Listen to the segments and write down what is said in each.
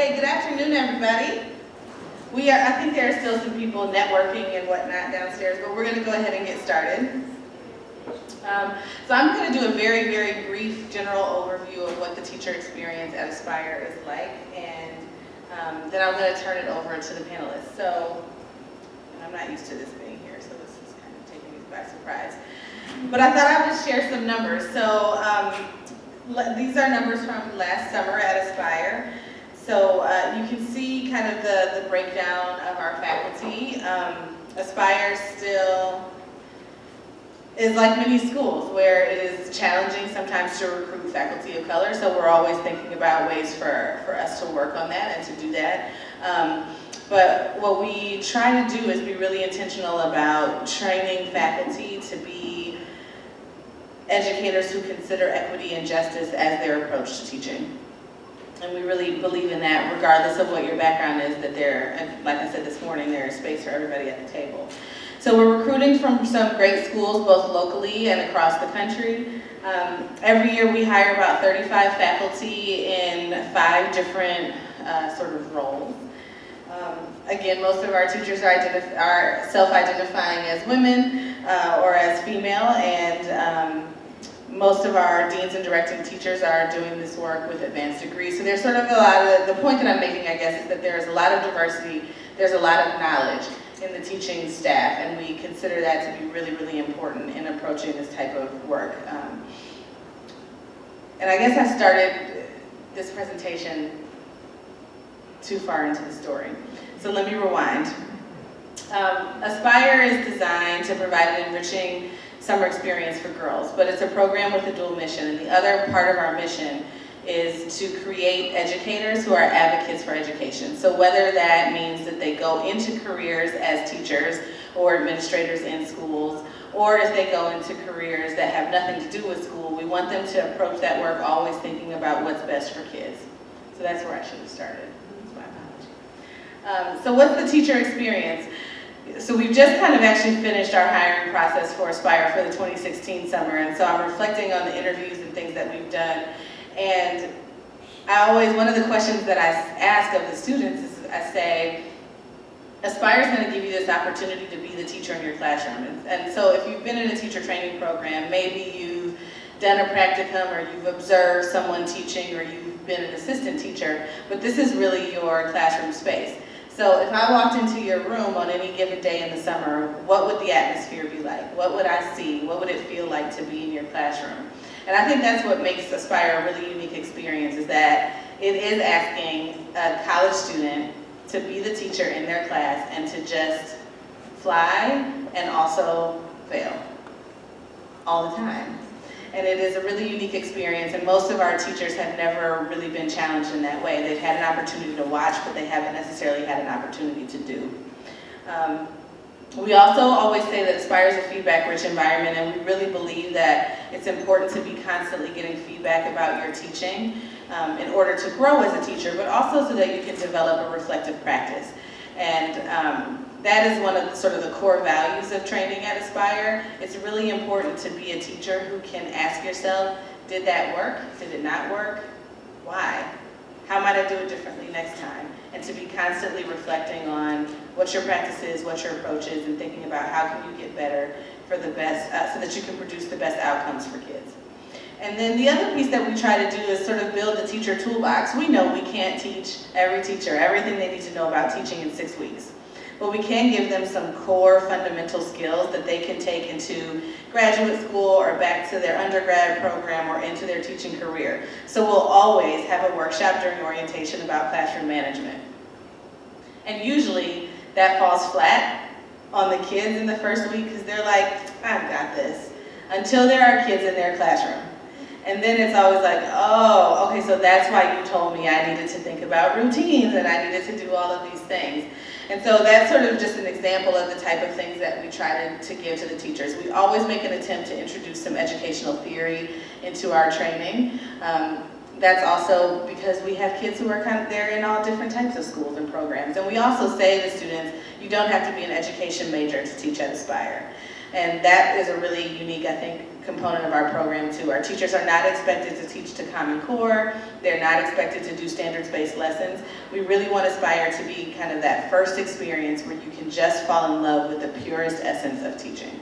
Okay, good afternoon, everybody. I think there are still some people networking and whatnot downstairs, but we're going to go ahead and get started. So I'm going to do a very, very brief general overview of what the teacher experience at Aspire is like, and then I'm going to turn it over to the panelists. So, and I'm not used to this being here, so this is kind of taking me by surprise. But I thought I would share some numbers. So these are numbers from last summer at Aspire. So you can see kind of the breakdown of our faculty. Aspire still is like many schools where it is challenging sometimes to recruit faculty of color, so we're always thinking about ways for us to work on that and to do that. But what we try to do is be really intentional about training faculty to be educators who consider equity and justice as their approach to teaching. And we really believe in that regardless of what your background is, that like I said this morning, there is space for everybody at the table. So we're recruiting from some great schools, both locally and across the country. Every year we hire about 35 faculty in 5 different sort of roles. Again, most of our teachers are self-identifying as women or as female, and most of our deans and directing teachers are doing this work with advanced degrees. So there's sort of a lot of, the point that I'm making, I guess, is that there's a lot of diversity, there's a lot of knowledge in the teaching staff, and we consider that to be really, really important in approaching this type of work. And I guess I started this presentation too far into the story. So let me rewind. Aspire is designed to provide an enriching summer experience for girls, but it's a program with a dual mission, and the other part of our mission is to create educators who are advocates for education. So whether that means that they go into careers as teachers or administrators in schools, or if they go into careers that have nothing to do with school, we want them to approach that work always thinking about what's best for kids. So that's where I should have started. That's my apology. So what's the teacher experience? So we've just kind of actually finished our hiring process for Aspire for the 2016 summer, and so I'm reflecting on the interviews and things that we've done. And one of the questions that I ask of the students is, I say, Aspire is going to give you this opportunity to be the teacher in your classroom. And so if you've been in a teacher training program, maybe you've done a practicum or you've observed someone teaching or you've been an assistant teacher, but this is really your classroom space. So if I walked into your room on any given day in the summer, what would the atmosphere be like? What would I see? What would it feel like to be in your classroom? And I think that's what makes Aspire a really unique experience, is that it is asking a college student to be the teacher in their class and to just fly and also fail all the time. And it is a really unique experience, and most of our teachers have never really been challenged in that way. They've had an opportunity to watch, but they haven't necessarily had an opportunity to do. We also always say that Aspire is a feedback-rich environment, and we really believe that it's important to be constantly getting feedback about your teaching in order to grow as a teacher, but also so that you can develop a reflective practice. And that is one of the core values of training at Aspire. It's really important to be a teacher who can ask yourself, did that work? Did it not work? Why? How might I do it differently next time? And to be constantly reflecting on what your practice is, what your approach is, and thinking about how can you get better for the best, so that you can produce the best outcomes for kids. And then the other piece that we try to do is sort of build the teacher toolbox. We know we can't teach every teacher everything they need to know about teaching in 6 weeks. But we can give them some core fundamental skills that they can take into graduate school or back to their undergrad program or into their teaching career. So we'll always have a workshop during orientation about classroom management. And usually that falls flat on the kids in the first week because they're like, I've got this, until there are kids in their classroom. And then it's always like, oh, okay, so that's why you told me I needed to think about routines and I needed to do all of these things. And so that's sort of just an example of the type of things that we try to give to the teachers. We always make an attempt to introduce some educational theory into our training. That's also because we have kids who are they're in all different types of schools and programs. And we also say to students, you don't have to be an education major to teach at Aspire. And that is a really unique, I think, component of our program too. Our teachers are not expected to teach to Common Core. They're not expected to do standards-based lessons. We really want Aspire to be kind of that first experience where you can just fall in love with the purest essence of teaching.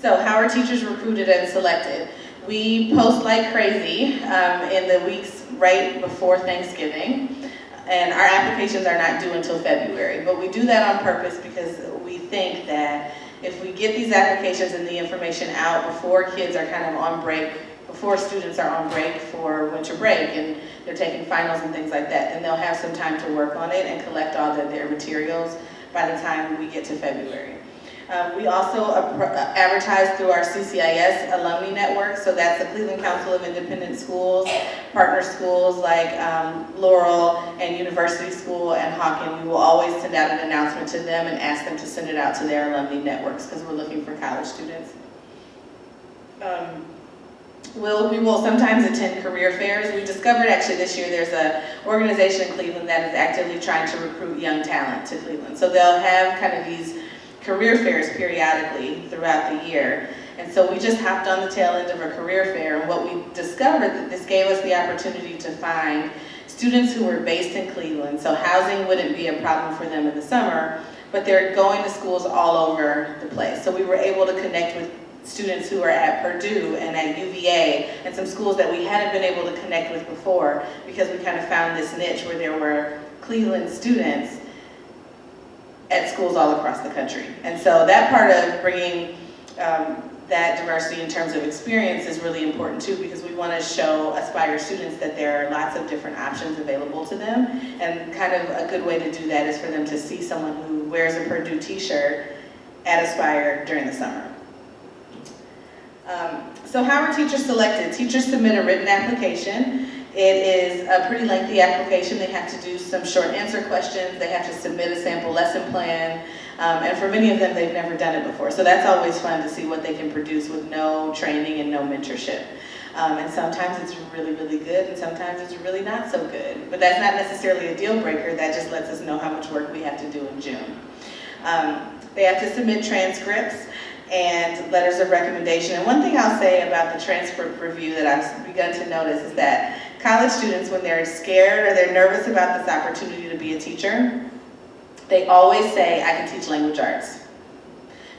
So how are teachers recruited and selected? We post like crazy in the weeks right before Thanksgiving, and our applications are not due until February, but we do that on purpose because we think that if we get these applications and the information out before kids are kind of on break, before students are on break for winter break and they're taking finals and things like that, then they'll have some time to work on it and collect all their materials by the time we get to February. We also advertise through our CCIS alumni network, so that's the Cleveland Council of Independent Schools, partner schools like Laurel and University School and Hawken. We will always send out an announcement to them and ask them to send it out to their alumni networks because we're looking for college students. We will sometimes attend career fairs. We discovered actually this year there's an organization in Cleveland that is actively trying to recruit young talent to Cleveland. So they'll have kind of these career fairs periodically throughout the year. And so we just hopped on the tail end of a career fair, and what we discovered that this gave us the opportunity to find students who were based in Cleveland, so housing wouldn't be a problem for them in the summer, but they're going to schools all over the place. So we were able to connect with students who are at Purdue and at UVA and some schools that we hadn't been able to connect with before because we kind of found this niche where there were Cleveland students at schools all across the country. And so that part of bringing that diversity in terms of experience is really important too, because we want to show Aspire students that there are lots of different options available to them, and kind of a good way to do that is for them to see someone who wears a Purdue t-shirt at Aspire during the summer. So how are teachers selected? Teachers submit a written application. It is a pretty lengthy application. They have to do some short answer questions. They have to submit a sample lesson plan. And for many of them, they've never done it before. So that's always fun to see what they can produce with no training and no mentorship. And sometimes it's really, really good, and sometimes it's really not so good. But that's not necessarily a deal breaker. That just lets us know how much work we have to do in June. They have to submit transcripts and letters of recommendation. And one thing I'll say about the transcript review that I've begun to notice is that college students, when they're scared or they're nervous about this opportunity to be a teacher, they always say, I can teach language arts.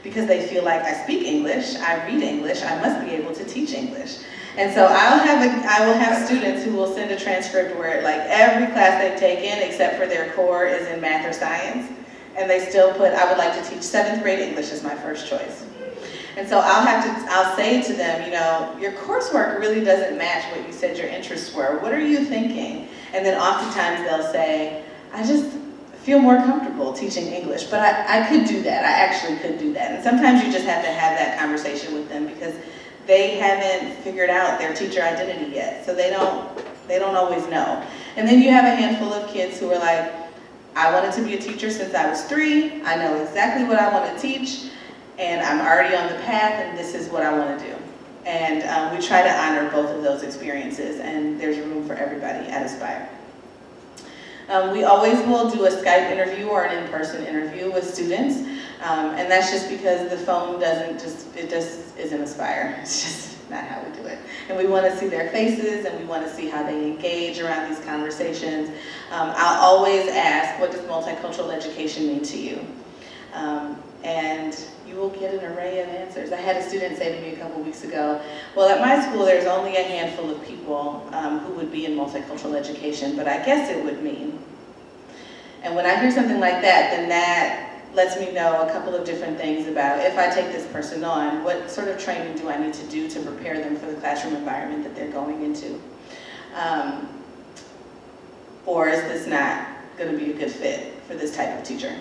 Because they feel like I speak English, I read English, I must be able to teach English. And so I will have students who will send a transcript where like every class they've taken except for their core is in math or science, and they still put, I would like to teach 7th grade English as my first choice. And so I'll say to them, you know, your coursework really doesn't match what you said your interests were. What are you thinking? And then oftentimes they'll say, I just feel more comfortable teaching English, but I could do that. I actually could do that. And sometimes you just have to have that conversation with them because they haven't figured out their teacher identity yet. So they don't always know. And then you have a handful of kids who are like, I wanted to be a teacher since I was 3. I know exactly what I want to teach, and I'm already on the path, and this is what I want to do. And we try to honor both of those experiences, and there's room for everybody at Aspire. We always will do a Skype interview or an in-person interview with students, and that's just because the phone it just isn't Aspire. It's just not how we do it. And we want to see their faces, and we want to see how they engage around these conversations. I'll always ask, what does multicultural education mean to you? And you will get an array of answers. I had a student say to me a couple weeks ago, well, at my school there's only a handful of people who would be in multicultural education, but I guess it would mean. And when I hear something like that, then that lets me know a couple of different things about if I take this person on, what sort of training do I need to do to prepare them for the classroom environment that they're going into? Or is this not going to be a good fit for this type of teacher?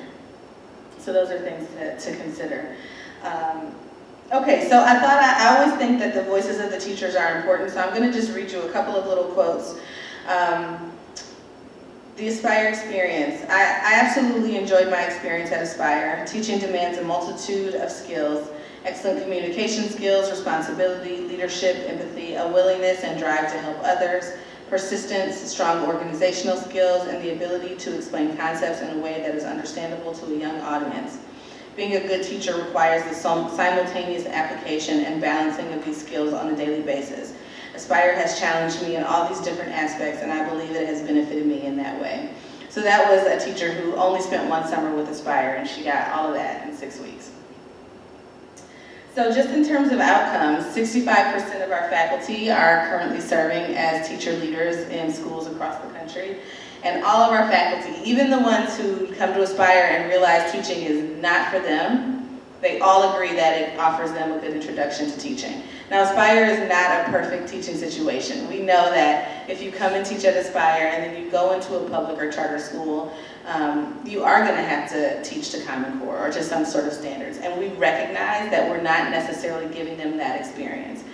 So those are things to consider. Okay, so I always think that the voices of the teachers are important, so I'm going to just read you a couple of little quotes. The Aspire experience. I absolutely enjoyed my experience at Aspire. Teaching demands a multitude of skills: excellent communication skills, responsibility, leadership, empathy, a willingness and drive to help others, persistence, strong organizational skills, and the ability to explain concepts in a way that is understandable to a young audience. Being a good teacher requires the simultaneous application and balancing of these skills on a daily basis. Aspire has challenged me in all these different aspects, and I believe it has benefited me in that way. So that was a teacher who only spent one summer with Aspire, and she got all of that in 6 weeks. So just in terms of outcomes, 65% of our faculty are currently serving as teacher leaders in schools across the country. And all of our faculty, even the ones who come to Aspire and realize teaching is not for them, they all agree that it offers them a good introduction to teaching. Now, Aspire is not a perfect teaching situation. We know that if you come and teach at Aspire and then you go into a public or charter school, you are going to have to teach to Common Core or to some sort of standards. And we recognize that we're not necessarily giving them that experience.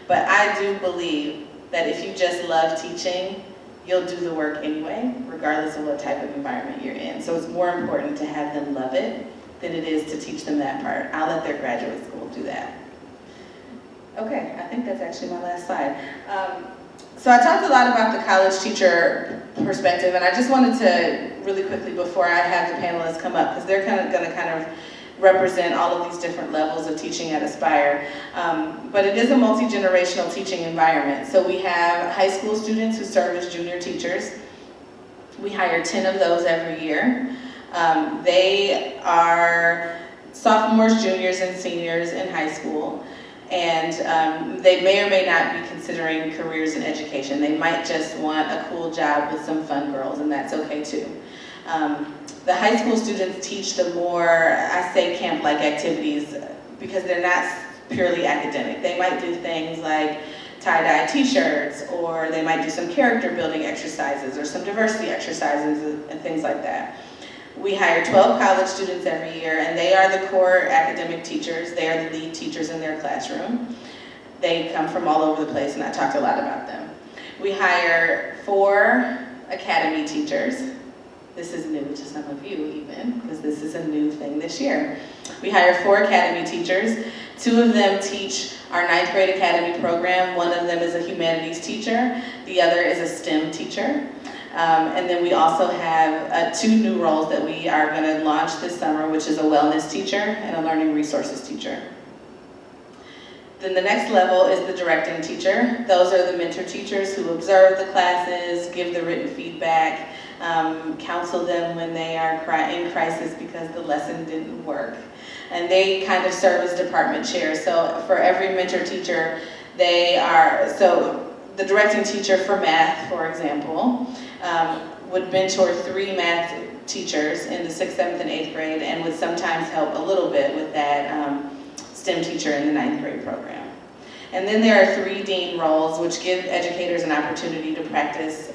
But I do believe that if you just love teaching, you'll do the work anyway, regardless of what type of environment you're in. So it's more important to have them love it than it is to teach them that part. I'll let their graduate school do that. Okay, I think that's actually my last slide. So I talked a lot about the college teacher perspective, and I just wanted to really quickly, before I have the panelists come up, because they're going to represent all of these different levels of teaching at Aspire. But it is a multi-generational teaching environment. So we have high school students who serve as junior teachers. We hire 10 of those every year. They are sophomores, juniors, and seniors in high school. And they may or may not be considering careers in education. They might just want a cool job with some fun girls, and that's okay too. The high school students teach the more, I say, camp-like activities because they're not purely academic. They might do things like tie-dye t-shirts, or they might do some character building exercises or some diversity exercises and things like that. We hire 12 college students every year, and they are the core academic teachers. They are the lead teachers in their classroom. They come from all over the place, and I talked a lot about them. We hire 4 academy teachers. This is new to some of you even, because this is a new thing this year. We hire 4 academy teachers. 2 of them teach our 9th grade academy program. One of them is a humanities teacher. The other is a STEM teacher. And then we also have 2 new roles that we are going to launch this summer, which is a wellness teacher and a learning resources teacher. Then the next level is the directing teacher. Those are the mentor teachers who observe the classes, give the written feedback, counsel them when they are in crisis because the lesson didn't work. And they kind of serve as department chairs. So for every mentor teacher, they are, so the directing teacher for math, for example, would mentor 3 math teachers in the 6th, 7th, and 8th grade, and would sometimes help a little bit with that STEM teacher in the 9th grade program. And then there are 3 dean roles, which give educators an opportunity to practice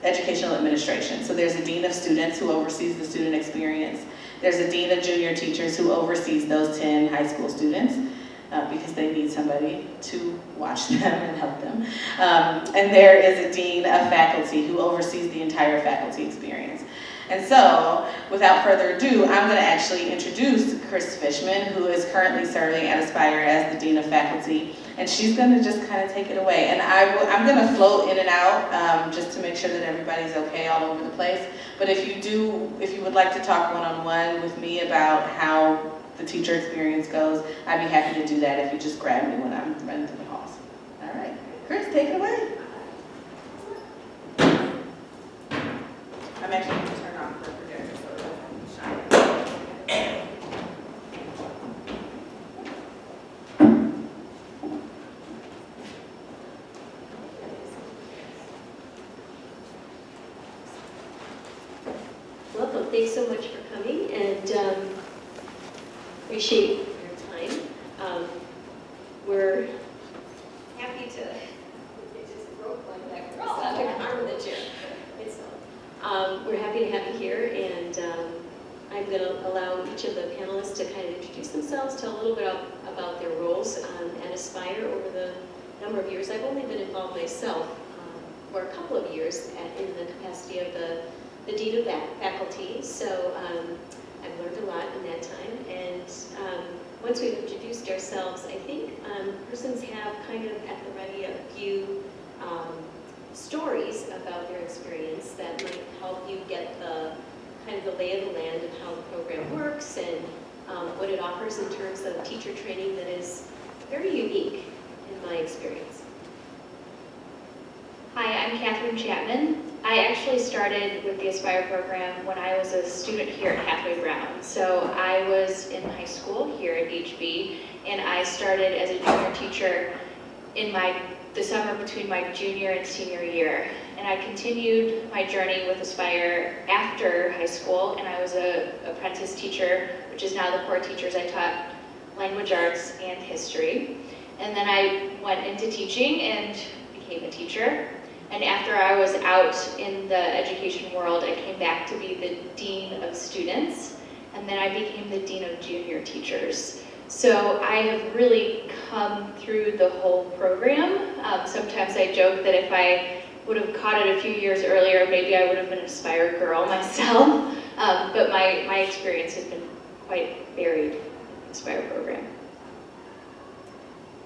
educational administration. So there's a dean of students who oversees the student experience. There's a dean of junior teachers who oversees those 10 high school students. Because they need somebody to watch them and help them. And there is a dean of faculty who oversees the entire faculty experience. And so, without further ado, I'm going to actually introduce Chris Fishman, who is currently serving at Aspire as the dean of faculty, and she's going to just kind of take it away. And I'm going to float in and out just to make sure that everybody's okay all over the place. But if you would like to talk one-on-one with me about how the teacher experience goes, I'd be happy to do that if you just grab me when I'm running through the halls. All right, Chris, take it away. I'm actually going to turn off the projector so it doesn't shine. Welcome, thanks so much for coming, and appreciate your time. We're happy to, it just broke like that girl out of the arm of the chair. We're happy to have you here, and I'm going to allow each of the panelists to kind of introduce themselves, tell a little bit about their roles at Aspire over the number of years. I've only been involved myself for a couple of years in the capacity of the Dean of Faculty, so I've learned a lot in that time, and once we've introduced ourselves, I think persons have kind of at the ready a few stories about their experience that might help you get the kind of the lay of the land of how the program works and what it offers in terms of teacher training that is very unique in my experience. Hi, I'm Chapman. I actually started with the Aspire program when I was a student here at Hathaway Brown. So I was in high school here at HB, and I started as a junior teacher in the summer between my junior and senior year. And I continued my journey with Aspire after high school, and I was an apprentice teacher, which is now the core teachers. I taught language arts and history. And then I went into teaching and became a teacher. And after I was out in the education world, I came back to be the dean of students, and then I became the dean of junior teachers. So I have really come through the whole program. Sometimes I joke that if I would have caught it a few years earlier, maybe I would have been an Aspire girl myself. But my experience has been quite varied in the Aspire program.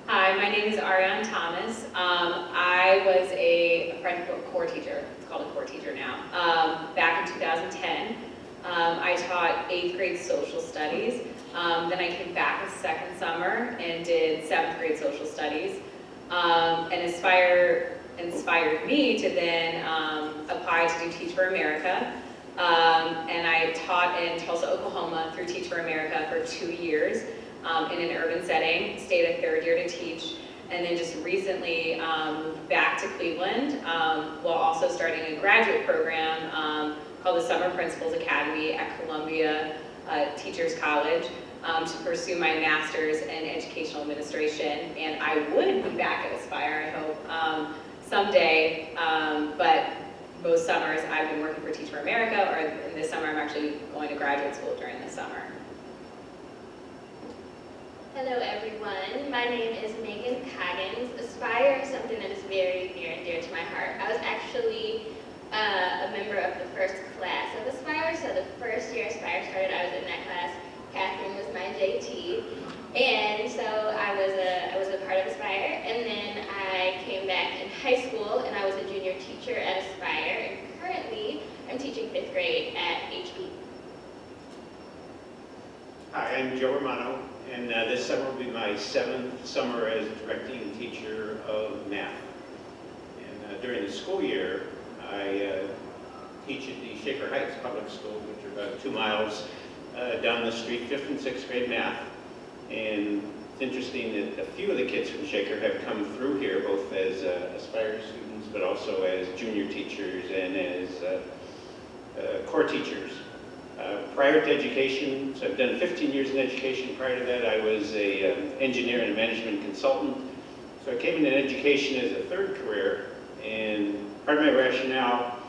Hi, my name is Ariane Thomas. I was a core teacher. It's called a core teacher now. Back in 2010, I taught 8th grade social studies. Then I came back a second summer and did 7th grade social studies. And Aspire inspired me to then apply to do Teach for America. And I taught in Tulsa, Oklahoma through Teach for America for 2 years. In an urban setting, stayed a third year to teach, and then just recently moved back to Cleveland while also starting a graduate program called the Summer Principals Academy at Columbia Teachers College to pursue my master's in educational administration. And I would be back at Aspire, I hope, someday, but most summers I've been working for Teach for America, or this summer I'm actually going to graduate school during the summer. Hello everyone, my name is Megan Coggins. Aspire is something that is very near and dear to my heart. I was actually a member of the first class of Aspire, so the first year Aspire started, I was in that class. Catherine was my JT, and so I was a part of Aspire, and then I came back in high school and I was a junior teacher at Aspire, and currently I'm teaching 5th grade at HB. Hi, I'm Joe Romano, and this summer will be my 7th summer as directing teacher of math. And during the school year, I teach at the Shaker Heights Public School, which are about 2 miles down the street, 5th and 6th grade math. And it's interesting that a few of the kids from Shaker have come through here, both as Aspire students, but also as junior teachers and as core teachers. Prior to education, so I've done 15 years in education. Prior to that, I was an engineer and a management consultant. So I came into education as a third career, and part of my rationale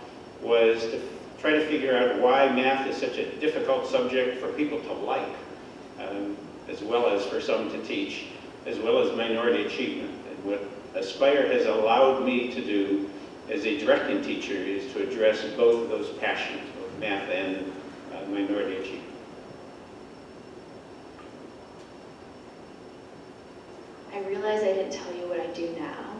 was to try to figure out why math is such a difficult subject for people to like, as well as for some to teach, as well as minority achievement. And what Aspire has allowed me to do as a directing teacher is to address both of those passions, both math and minority achievement. I realize I didn't tell you what I do now.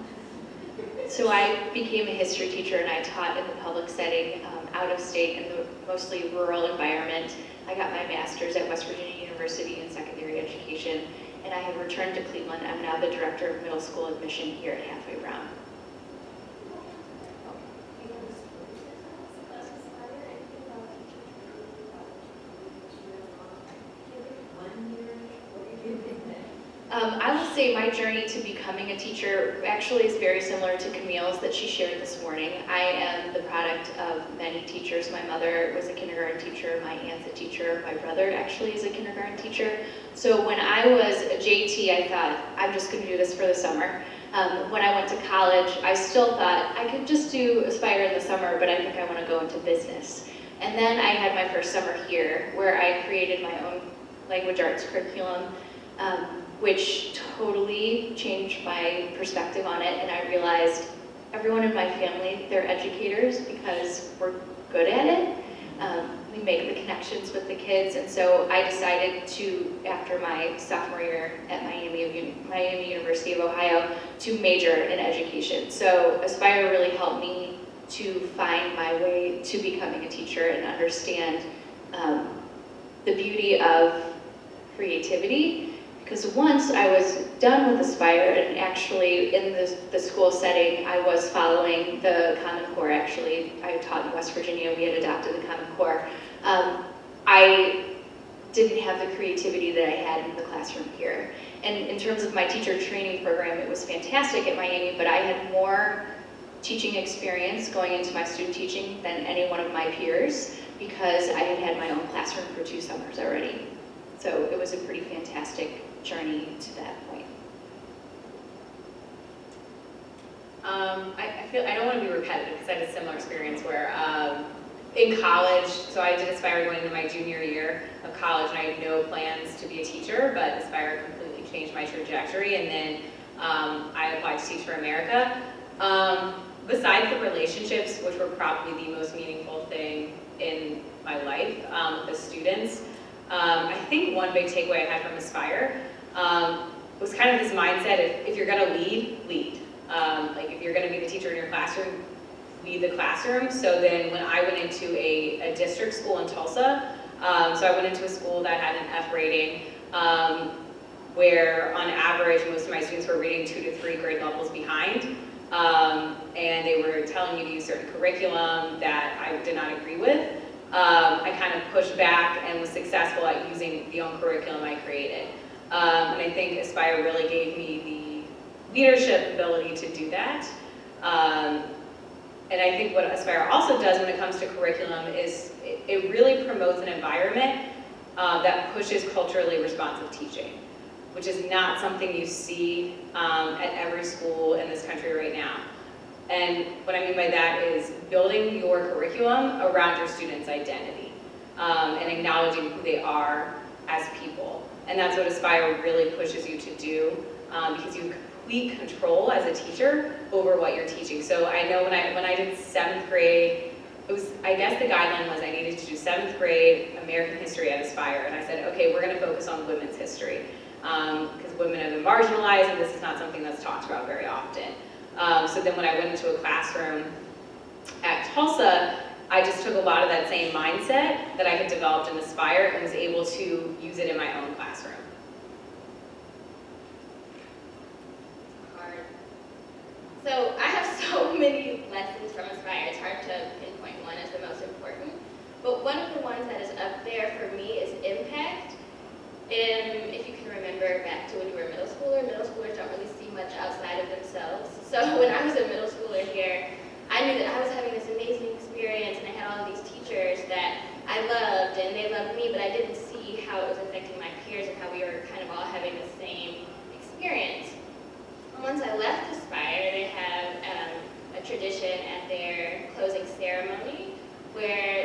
So I became a history teacher, and I taught in the public setting, out of state, in the mostly rural environment. I got my master's at West Virginia University in secondary education, and I have returned to Cleveland. I'm now the director of middle school admission here at Hathaway Brown. I will say my journey to becoming a teacher actually is very similar to Camille's that she shared this morning. I am the product of many teachers. My mother was a kindergarten teacher, my aunt's a teacher, my brother actually is a kindergarten teacher. So when I was a JT, I thought, I'm just going to do this for the summer. When I went to college, I still thought I could just do Aspire in the summer, but I think I want to go into business. And then I had my first summer here where I created my own language arts curriculum, which totally changed my perspective on it, and I realized everyone in my family, they're educators because we're good at it. We make the connections with the kids, and so I decided to, after my sophomore year at Miami University of Ohio, to major in education. So Aspire really helped me to find my way to becoming a teacher and understand the beauty of creativity, because once I was done with Aspire, and actually in the school setting, I was following the Common Core. Actually, I taught in West Virginia, we had adopted the Common Core. I didn't have the creativity that I had in the classroom here. And in terms of my teacher training program, it was fantastic at Miami, but I had more teaching experience going into my student teaching than any one of my peers, because I had had my own classroom for 2 summers already. So it was a pretty fantastic journey to that point. I feel, I don't want to be repetitive because I had a similar experience where in college, so I did Aspire going into my junior year of college, and I had no plans to be a teacher, but Aspire completely changed my trajectory, and then I applied to Teach for America. Besides the relationships, which were probably the most meaningful thing in my life with the students, I think one big takeaway I had from Aspire was kind of this mindset: if you're going to lead, lead. Like if you're going to be the teacher in your classroom, lead the classroom. So then when I went into a district school in Tulsa, so I went into a school that had an F rating, where on average most of my students were reading 2 to 3 grade levels behind. And they were telling me to use certain curriculum that I did not agree with. I kind of pushed back and was successful at using the own curriculum I created. And I think Aspire really gave me the leadership ability to do that. And I think what Aspire also does when it comes to curriculum is it really promotes an environment that pushes culturally responsive teaching, which is not something you see at every school in this country right now. And what I mean by that is building your curriculum around your students' identity and acknowledging who they are as people. And that's what Aspire really pushes you to do, because you have complete control as a teacher over what you're teaching. So I know when I did 7th grade, it was, I guess the guideline was I needed to do 7th grade American history at Aspire, and I said, okay, we're going to focus on women's history, because women have been marginalized, and this is not something that's talked about very often. So then when I went into a classroom at Tulsa, I just took a lot of that same mindset that I had developed in Aspire and was able to use it in my own classroom. Hard. So I have so many lessons from Aspire. It's hard to pinpoint one as the most important. But one of the ones that is up there for me is impact. If you can remember back to when you were a middle schoolers don't really see much outside of themselves. So when I was a middle schooler here, I knew that I was having this amazing experience, and I had all of these teachers that I loved, and they loved me, but I didn't see how it was affecting my peers and how we were kind of all having the same experience. Once I left Aspire, they have a tradition at their closing ceremony where